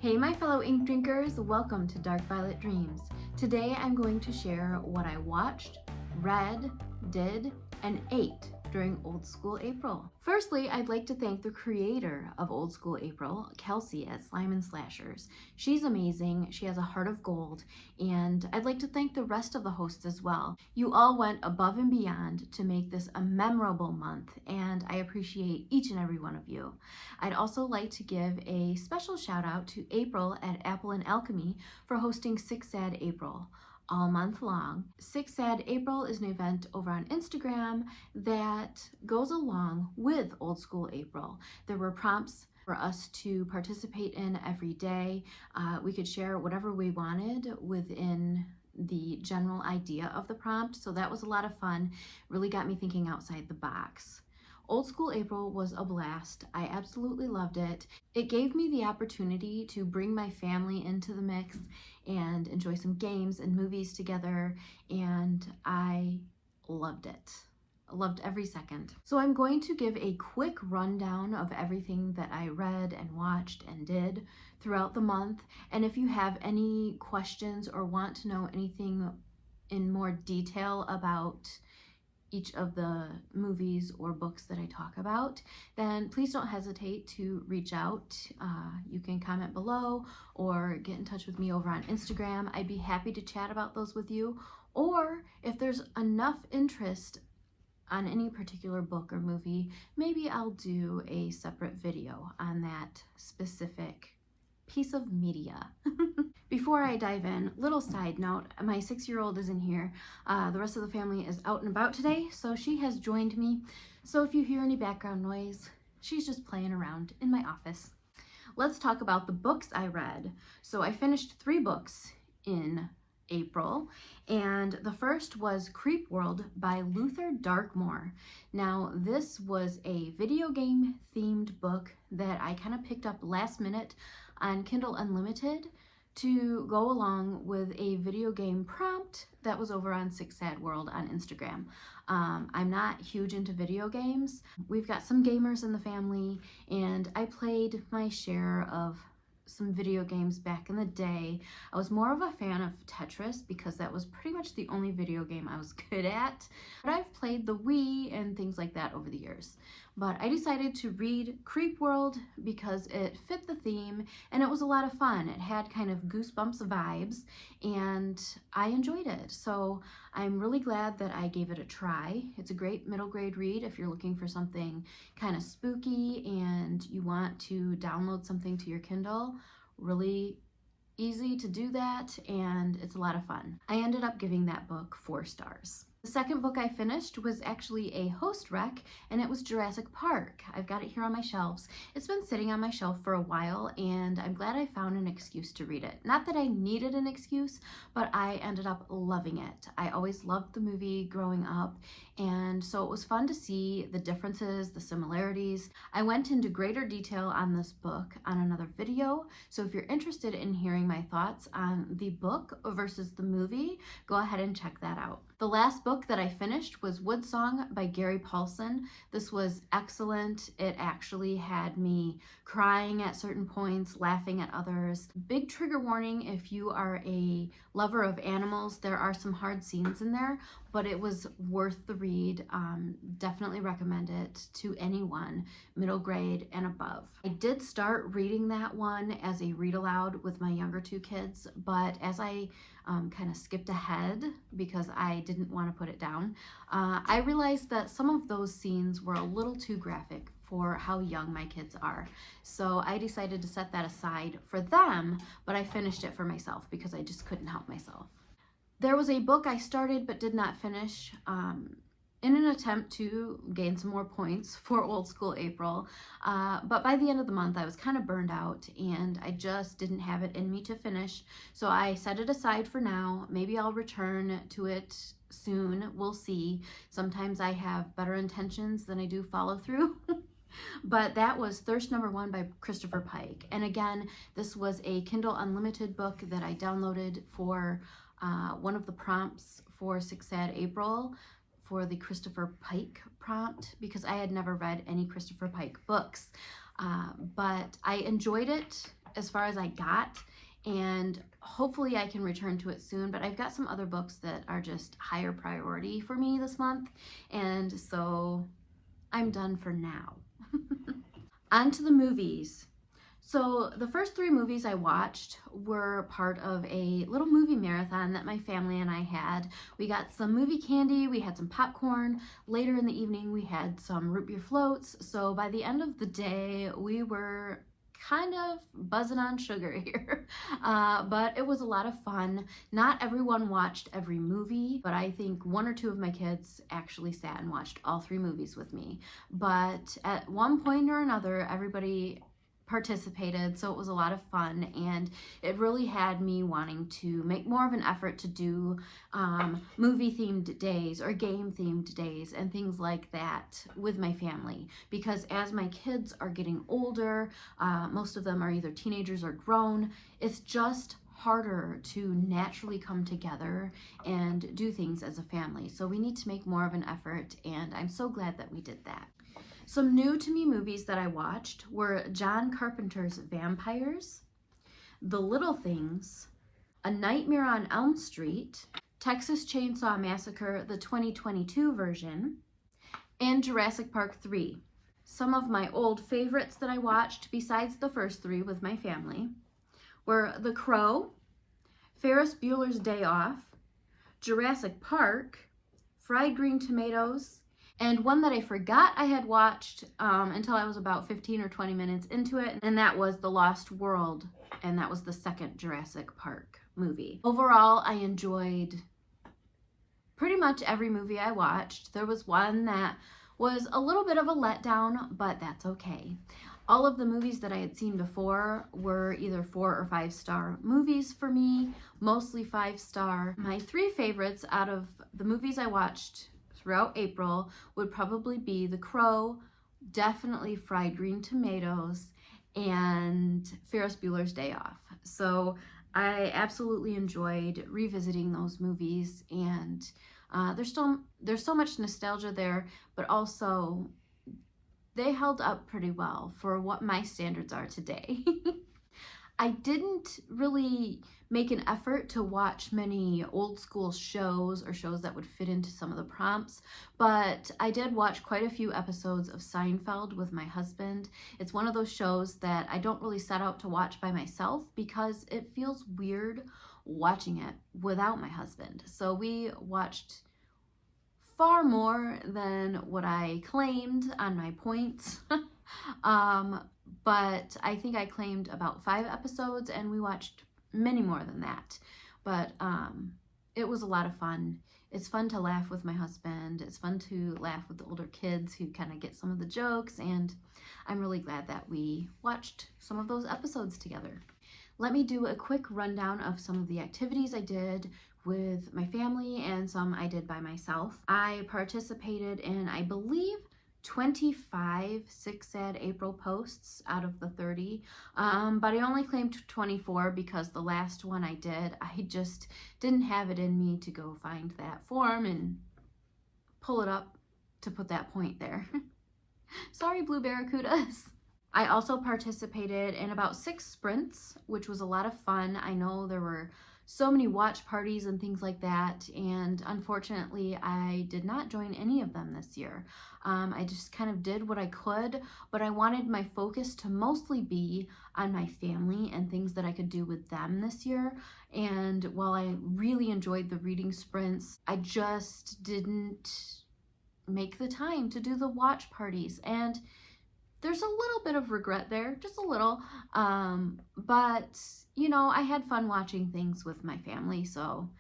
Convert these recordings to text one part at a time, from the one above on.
Hey my fellow ink drinkers, welcome to Dark Violet Dreams. Today I'm going to share what I watched, read, did, and ate during Old School April. Firstly, I'd like to thank the creator of Old School April, Kelsi at Slime and Slashers. She's amazing, she has a heart of gold, and I'd like to thank the rest of the hosts as well. You all went above and beyond to make this a memorable month, and I appreciate each and every one of you. I'd also like to give a special shout out to April at Apple and Alchemy for hosting Six Sad April all month long. Six Sad April is an event over on Instagram that goes along with Old School April. There were prompts for us to participate in every day. We could share whatever we wanted within the general idea of the prompt, so that was a lot of fun. Really got me thinking outside the box. Old School April was a blast. I absolutely loved it. It gave me the opportunity to bring my family into the mix and enjoy some games and movies together, and I loved it. I loved every second. So I'm going to give a quick rundown of everything that I read and watched and did throughout the month, and if you have any questions or want to know anything in more detail about each of the movies or books that I talk about, then please don't hesitate to reach out. You can comment below or get in touch with me over on Instagram. I'd be happy to chat about those with you. Or if there's enough interest on any particular book or movie, maybe I'll do a separate video on that specific piece of media. Before I dive in, little side note, my 6-year-old is in here. The rest of the family is out and about today, so she has joined me. So if you hear any background noise, she's just playing around in my office. Let's talk about the books I read. So I finished 3 books in April, and the first was Creep World by Luther Darkmore. Now, this was a video game themed book that I kind of picked up last minute on Kindle Unlimited to go along with a video game prompt that was over on Six Sad World on Instagram. I'm not huge into video games. We've got some gamers in the family, and I played my share of some video games back in the day. I was more of a fan of Tetris because that was pretty much the only video game I was good at. But I've played the Wii and things like that over the years. But I decided to read Creep World because it fit the theme and it was a lot of fun. It had kind of Goosebumps vibes and I enjoyed it. So I'm really glad that I gave it a try. It's a great middle grade read if you're looking for something kind of spooky and you want to download something to your Kindle. Really easy to do that, and it's a lot of fun. I ended up giving that book 4 stars. The second book I finished was actually a host rec, and it was Jurassic Park. I've got it here on my shelves. It's been sitting on my shelf for a while, and I'm glad I found an excuse to read it. Not that I needed an excuse, but I ended up loving it. I always loved the movie growing up, and so it was fun to see the differences, the similarities. I went into greater detail on this book on another video, so if you're interested in hearing my thoughts on the book versus the movie, go ahead and check that out. The last book that I finished was Wood Song by Gary Paulson. This was excellent. It actually had me crying at certain points, laughing at others. Big trigger warning if you are a lover of animals. There are some hard scenes in there, but it was worth the read. Definitely recommend it to anyone, middle grade and above. I did start reading that one as a read aloud with my younger 2 kids, but as I kind of skipped ahead because I didn't want to put it down, I realized that some of those scenes were a little too graphic for how young my kids are. So I decided to set that aside for them, but I finished it for myself because I just couldn't help myself. There was a book I started but did not finish in an attempt to gain some more points for Old School April, but by the end of the month I was kind of burned out and I just didn't have it in me to finish, so I set it aside for now. Maybe I'll return to it soon, we'll see. Sometimes I have better intentions than I do follow through. But that was Thirst Number 1 by Christopher Pike, and again, this was a Kindle Unlimited book that I downloaded for one of the prompts for Six Sad April for the Christopher Pike prompt because I had never read any Christopher Pike books, but I enjoyed it as far as I got, and hopefully I can return to it soon, but I've got some other books that are just higher priority for me this month, and so I'm done for now. On to the movies. So the first 3 movies I watched were part of a little movie marathon that my family and I had. We got some movie candy, we had some popcorn. Later in the evening, we had some root beer floats. So by the end of the day, we were kind of buzzing on sugar here. But it was a lot of fun. Not everyone watched every movie, but I think 1 or 2 of my kids actually sat and watched all 3 movies with me. But at one point or another, everybody participated, so it was a lot of fun, and it really had me wanting to make more of an effort to do movie themed days or game themed days and things like that with my family, because as my kids are getting older, most of them are either teenagers or grown, it's just harder to naturally come together and do things as a family. So we need to make more of an effort, and I'm so glad that we did that. Some new to me movies that I watched were John Carpenter's Vampires, The Little Things, A Nightmare on Elm Street, Texas Chainsaw Massacre, the 2022 version, and Jurassic Park 3. Some of my old favorites that I watched, besides the first 3 with my family, were The Crow, Ferris Bueller's Day Off, Jurassic Park, Fried Green Tomatoes, and one that I forgot I had watched until I was about 15 or 20 minutes into it, and that was The Lost World, and that was the second Jurassic Park movie. Overall, I enjoyed pretty much every movie I watched. There was one that was a little bit of a letdown, but that's okay. All of the movies that I had seen before were either 4 or 5-star movies for me, mostly 5-star. My 3 favorites out of the movies I watched throughout April would probably be The Crow, definitely Fried Green Tomatoes, and Ferris Bueller's Day Off. So I absolutely enjoyed revisiting those movies, and there's so much nostalgia there, but also they held up pretty well for what my standards are today. I didn't really make an effort to watch many old school shows or shows that would fit into some of the prompts, but I did watch quite a few episodes of Seinfeld with my husband. It's one of those shows that I don't really set out to watch by myself because it feels weird watching it without my husband. So we watched far more than what I claimed on my points. But I think I claimed about 5 episodes, and we watched many more than that. But it was a lot of fun. It's fun to laugh with my husband. It's fun to laugh with the older kids who kind of get some of the jokes, and I'm really glad that we watched some of those episodes together. Let me do a quick rundown of some of the activities I did with my family and some I did by myself. I participated in, I believe, 25 Sick Sad April posts out of the 30, but I only claimed 24 because the last one I did, I just didn't have it in me to go find that form and pull it up to put that point there. Sorry, Blue Barracudas. I also participated in about 6 sprints, which was a lot of fun. I know there were so many watch parties and things like that, and unfortunately I did not join any of them this year. I just kind of did what I could, but I wanted my focus to mostly be on my family and things that I could do with them this year. And while I really enjoyed the reading sprints, I just didn't make the time to do the watch parties, and there's a little bit of regret there, just a little, but you know, I had fun watching things with my family, so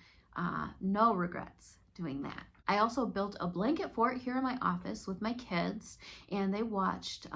no regrets doing that. I also built a blanket fort here in my office with my kids, and they watched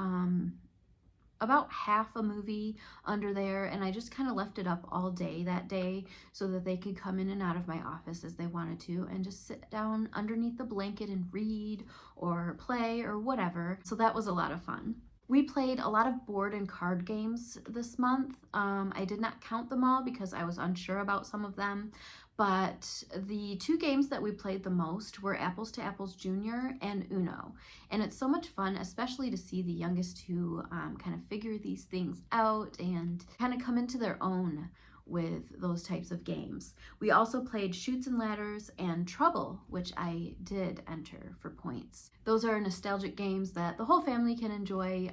about half a movie under there, and I just kind of left it up all day that day so that they could come in and out of my office as they wanted to and just sit down underneath the blanket and read or play or whatever. So that was a lot of fun. We played a lot of board and card games this month. I did not count them all because I was unsure about some of them, but the two games that we played the most were Apples to Apples Junior and Uno. And it's so much fun, especially to see the youngest two kind of figure these things out and kind of come into their own with those types of games. We also played Chutes and Ladders and Trouble, which I did enter for points. Those are nostalgic games that the whole family can enjoy,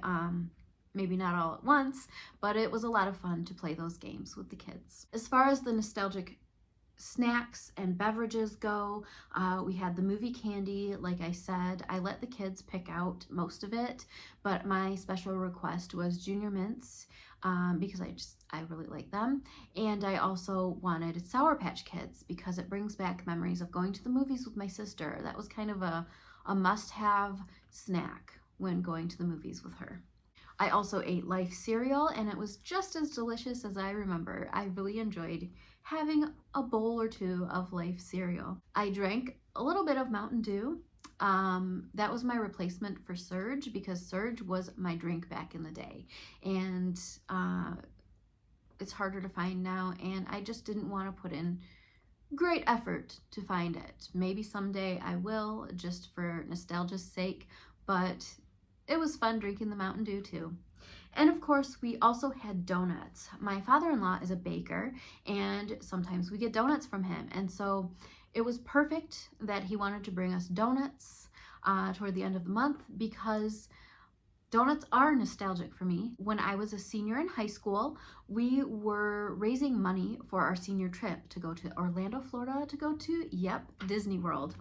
maybe not all at once, but it was a lot of fun to play those games with the kids. As far as the nostalgic snacks and beverages go, we had the movie candy. Like I said, I let the kids pick out most of it, but my special request was Junior Mints because I really like them. And I also wanted Sour Patch Kids because it brings back memories of going to the movies with my sister. That was kind of a must-have snack when going to the movies with her. I also ate Life cereal, and it was just as delicious as I remember. I really enjoyed having a bowl or two of Life cereal. I drank a little bit of Mountain Dew. That was my replacement for Surge because Surge was my drink back in the day, and it's harder to find now, and I just didn't want to put in great effort to find it. Maybe someday I will, just for nostalgia's sake, but it was fun drinking the Mountain Dew too. And of course, we also had donuts. My father-in-law is a baker, and sometimes we get donuts from him. And so it was perfect that he wanted to bring us donuts toward the end of the month because donuts are nostalgic for me. When I was a senior in high school, we were raising money for our senior trip to go to Orlando, Florida, to go to, Disney World.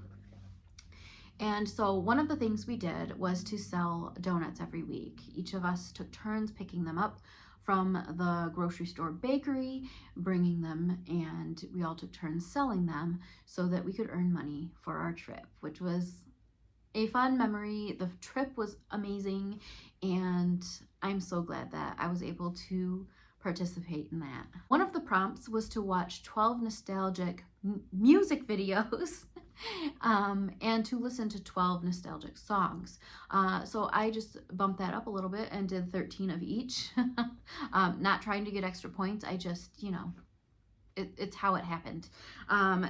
And so one of the things we did was to sell donuts every week. Each of us took turns picking them up from the grocery store bakery, bringing them, and we all took turns selling them so that we could earn money for our trip, which was a fun memory. The trip was amazing, and I'm so glad that I was able to participate in that. One of the prompts was to watch 12 nostalgic music videos and to listen to 12 nostalgic songs. So I just bumped that up a little bit and did 13 of each. Not trying to get extra points. I just, it's how it happened.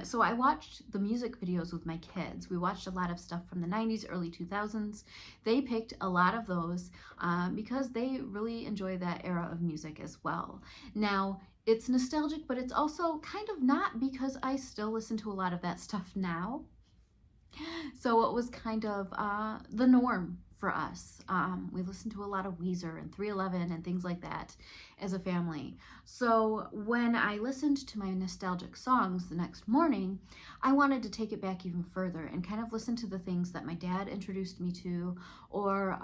So I watched the music videos with my kids. We watched a lot of stuff from the 90s, early 2000s. They picked a lot of those because they really enjoy that era of music as well. Now, it's nostalgic, but it's also kind of not because I still listen to a lot of that stuff now. So it was kind of the norm for us. We listened to a lot of Weezer and 311 and things like that as a family. So when I listened to my nostalgic songs the next morning, I wanted to take it back even further and kind of listen to the things that my dad introduced me to, or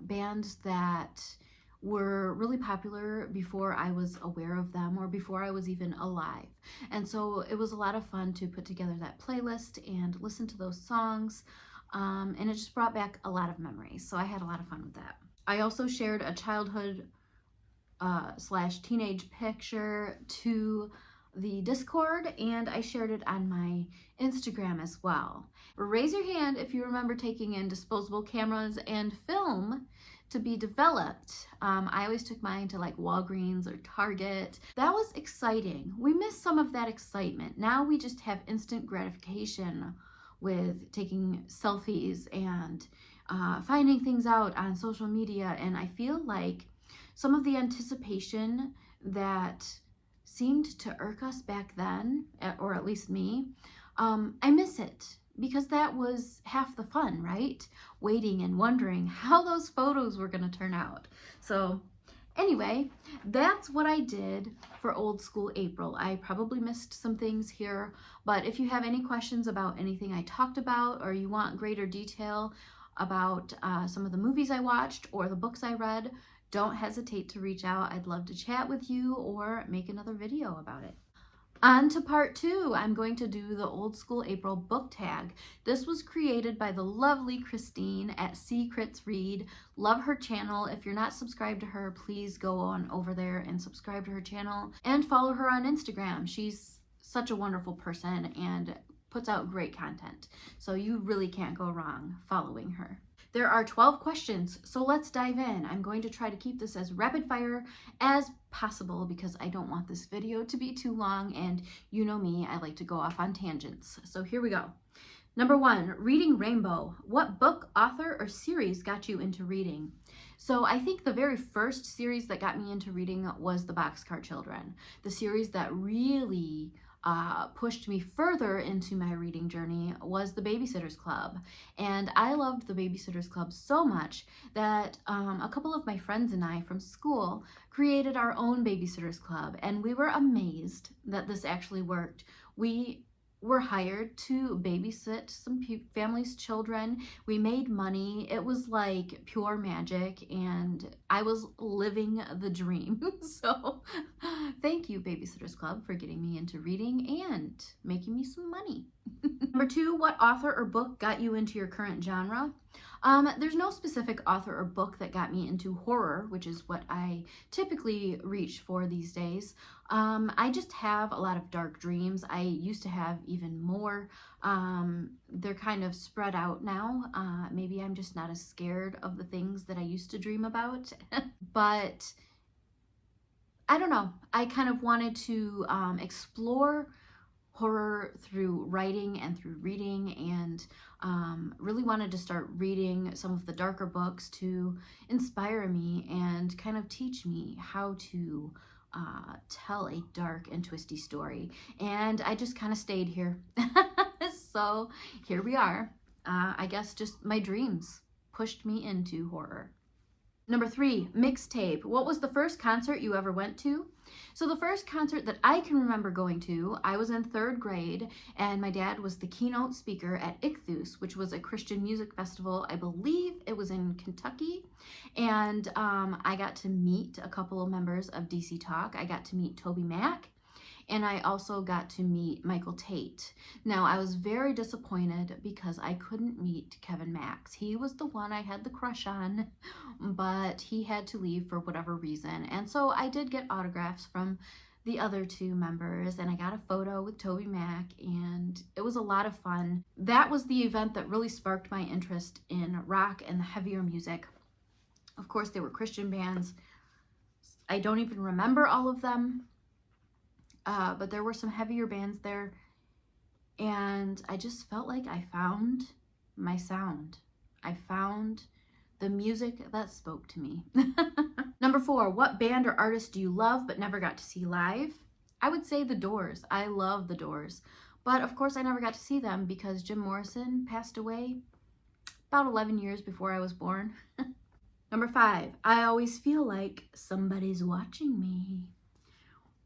bands that were really popular before I was aware of them or before I was even alive. And so it was a lot of fun to put together that playlist and listen to those songs. And it just brought back a lot of memories. So I had a lot of fun with that. I also shared a childhood / teenage picture to the Discord, and I shared it on my Instagram as well. Raise your hand if you remember taking in disposable cameras and film to be developed. I always took mine to like Walgreens or Target. That was exciting. We missed some of that excitement. Now we just have instant gratification with taking selfies and finding things out on social media. And I feel like some of the anticipation that seemed to irk us back then, or at least me, I miss it. Because that was half the fun, right? Waiting and wondering how those photos were going to turn out. So anyway, that's what I did for Old School April. I probably missed some things here, but if you have any questions about anything I talked about, or you want greater detail about some of the movies I watched or the books I read, don't hesitate to reach out. I'd love to chat with you or make another video about it. On to part 2, I'm going to do the Old School April book tag. This was created by the lovely Christine at Secrets Read. Love her channel. If you're not subscribed to her, please go on over there and subscribe to her channel and follow her on Instagram. She's such a wonderful person and puts out great content. So you really can't go wrong following her. There are 12 questions, so let's dive in. I'm going to try to keep this as rapid fire as possible because I don't want this video to be too long, and you know me, I like to go off on tangents. So here we go. Number 1, reading Rainbow. What book, author, or series got you into reading? So I think the very first series that got me into reading was The Boxcar Children. The series that really pushed me further into my reading journey was The Babysitter's Club. And I loved The Babysitter's Club so much that a couple of my friends and I from school created our own Babysitter's Club, and we were amazed that this actually worked. We were hired to babysit some families' children. We made money. It was like pure magic, and I was living the dream. So thank you, Babysitter's Club, for getting me into reading and making me some money. Number 2, what author or book got you into your current genre? There's no specific author or book that got me into horror, which is what I typically reach for these days. I just have a lot of dark dreams. I used to have even more. They're kind of spread out now. Maybe I'm just not as scared of the things that I used to dream about. But I don't know. I kind of wanted to explore horror through writing and through reading, and really wanted to start reading some of the darker books to inspire me and kind of teach me how to tell a dark and twisty story. And I just kind of stayed here. So here we are. I guess just my dreams pushed me into horror. Number 3, mixtape. What was the first concert you ever went to? So the first concert that I can remember going to, I was in 3rd grade, and my dad was the keynote speaker at Ichthus, which was a Christian music festival. I believe it was in Kentucky. And I got to meet a couple of members of DC Talk. I got to meet Toby Mac, and I also got to meet Michael Tate. Now, I was very disappointed because I couldn't meet Kevin Max. He was the one I had the crush on, but he had to leave for whatever reason. And so I did get autographs from the other 2 members, and I got a photo with Toby Mac, and it was a lot of fun. That was the event that really sparked my interest in rock and the heavier music. Of course, they were Christian bands. I don't even remember all of them. But there were some heavier bands there, and I just felt like I found my sound. I found the music that spoke to me. Number 4, what band or artist do you love but never got to see live? I would say The Doors. I love The Doors, but of course I never got to see them because Jim Morrison passed away about 11 years before I was born. Number 5, I always feel like somebody's watching me.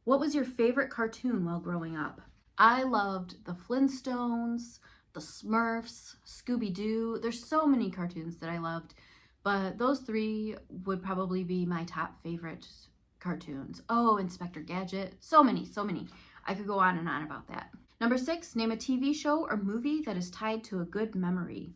What was your favorite cartoon while growing up? I loved the Flintstones, the Smurfs, Scooby-Doo. There's so many cartoons that I loved, but those 3 would probably be my top favorite cartoons. Oh, Inspector Gadget. So many, so many. I could go on and on about that. Number 6, name a TV show or movie that is tied to a good memory.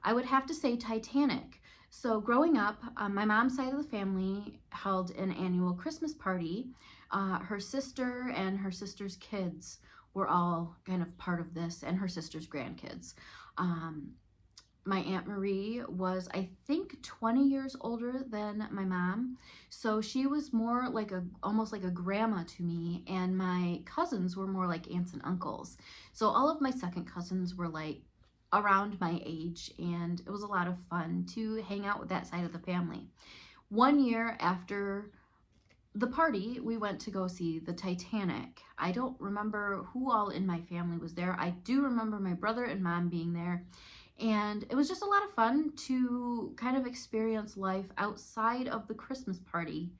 I would have to say Titanic. So growing up, my mom's side of the family held an annual Christmas party. Her sister and her sister's kids were all kind of part of this, and her sister's grandkids. My Aunt Marie was, I think, 20 years older than my mom. So she was more like almost like a grandma to me, and my cousins were more like aunts and uncles. So all of my second cousins were like around my age, and it was a lot of fun to hang out with that side of the family. One year after the party, we went to go see the Titanic. I don't remember who all in my family was there. I do remember my brother and mom being there, and it was just a lot of fun to kind of experience life outside of the Christmas party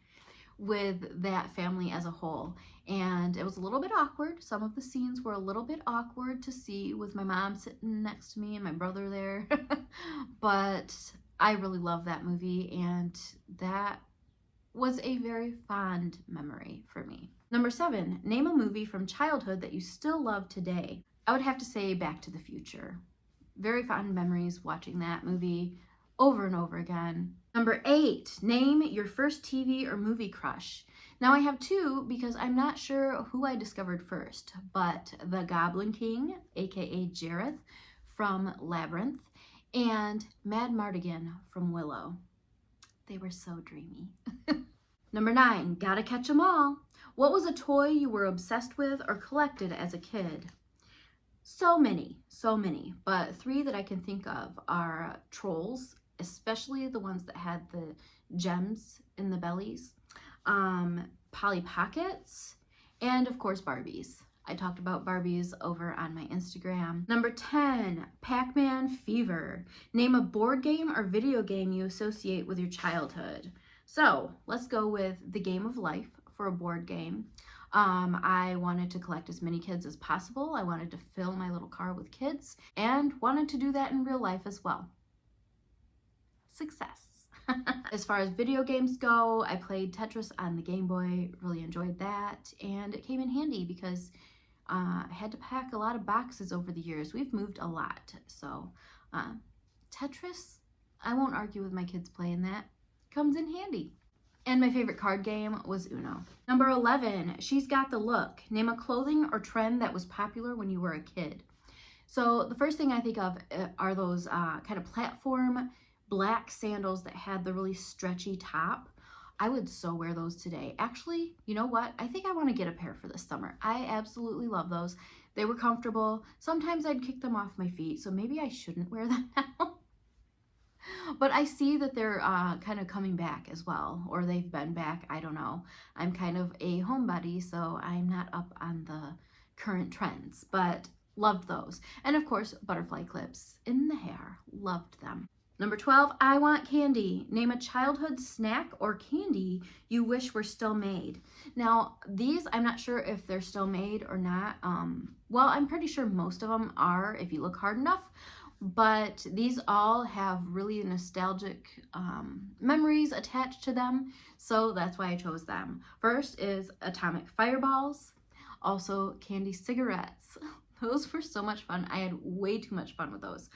with that family as a whole. And it was a little bit awkward. Some of the scenes were a little bit awkward to see with my mom sitting next to me and my brother there. But I really love that movie, and that was a very fond memory for me. Number 7, name a movie from childhood that you still love today. I would have to say Back to the Future. Very fond memories watching that movie over and over again. Number 8, name your first TV or movie crush. Now I have 2 because I'm not sure who I discovered first, but the Goblin King, aka Jareth from Labyrinth, and Mad Mardigan from Willow. They were so dreamy. Number 9, gotta catch 'em all. What was a toy you were obsessed with or collected as a kid? So many, but 3 that I can think of are trolls, especially the ones that had the gems in the bellies, Polly Pockets, and of course Barbies. I talked about Barbies over on my Instagram. Number 10, Pac-Man Fever. Name a board game or video game you associate with your childhood. So let's go with the Game of Life for a board game. I wanted to collect as many kids as possible. I wanted to fill my little car with kids and wanted to do that in real life as well. Success. As far as video games go, I played Tetris on the Game Boy, really enjoyed that, and it came in handy because I had to pack a lot of boxes over the years. We've moved a lot, so Tetris, I won't argue with my kids playing that. Comes in handy. And my favorite card game was Uno. Number 11, She's Got the Look. Name a clothing or trend that was popular when you were a kid. So the first thing I think of are those kind of platform black sandals that had the really stretchy top. I would so wear those today. Actually, you know what? I think I want to get a pair for this summer. I absolutely love those. They were comfortable. Sometimes I'd kick them off my feet, so maybe I shouldn't wear them now. But I see that they're kind of coming back as well, or they've been back, I don't know. I'm kind of a homebody, so I'm not up on the current trends, but loved those. And of course, butterfly clips in the hair, loved them. Number 12, I want candy. Name a childhood snack or candy you wish were still made. Now, these, I'm not sure if they're still made or not. Well, I'm pretty sure most of them are if you look hard enough, but these all have really nostalgic memories attached to them, so that's why I chose them. First is atomic fireballs, also candy cigarettes. Those were so much fun. I had way too much fun with those.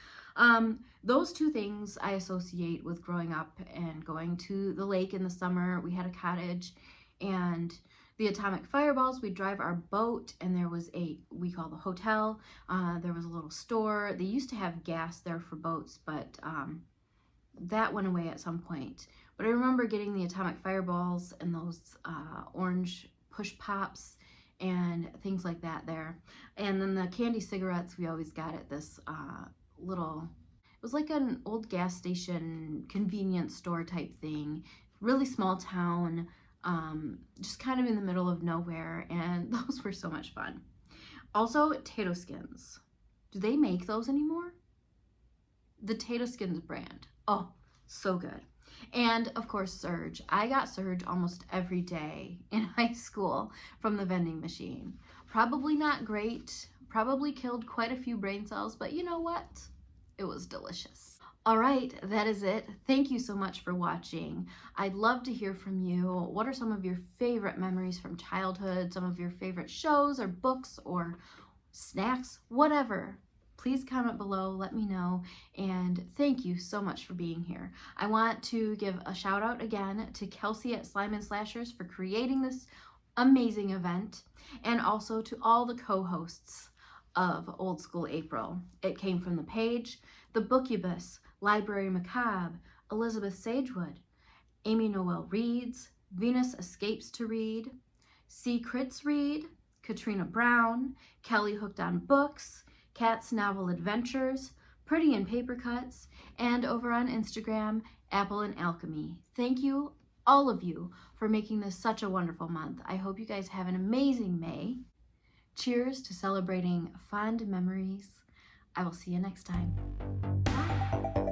Those 2 things I associate with growing up and going to the lake in the summer. We had a cottage, and the atomic fireballs, we'd drive our boat, and there was we call the hotel. There was a little store. They used to have gas there for boats, but that went away at some point. But I remember getting the atomic fireballs and those orange push pops and things like that there. And then the candy cigarettes we always got at this it was like an old gas station convenience store type thing, really small town, just kind of in the middle of nowhere, and those were so much fun. Also, Tato Skins. Do they make those anymore? The Tato Skins brand. Oh, so good. And of course, Surge. I got Surge almost every day in high school from the vending machine. Probably not great, probably killed quite a few brain cells, but you know what? It was delicious. All right, that is it. Thank you so much for watching. I'd love to hear from you. What are some of your favorite memories from childhood, some of your favorite shows or books or snacks, whatever? Please comment below, let me know, and thank you so much for being here. I want to give a shout out again to Kelsi at Slime and Slashers for creating this amazing event, and also to all the co-hosts of Old School April. It came from the page, the Bookubus, Library Macabre, Elizabeth Sagewood, Amy Noel Reads, Venus Escapes to Read, C. Crits Read, Katrina Brown, Kelly Hooked on Books, Kat's Novel Adventures, Pretty in Paper Cuts, and over on Instagram, Apple and Alchemy. Thank you, all of you, for making this such a wonderful month. I hope you guys have an amazing May. Cheers to celebrating fond memories. I will see you next time. Bye.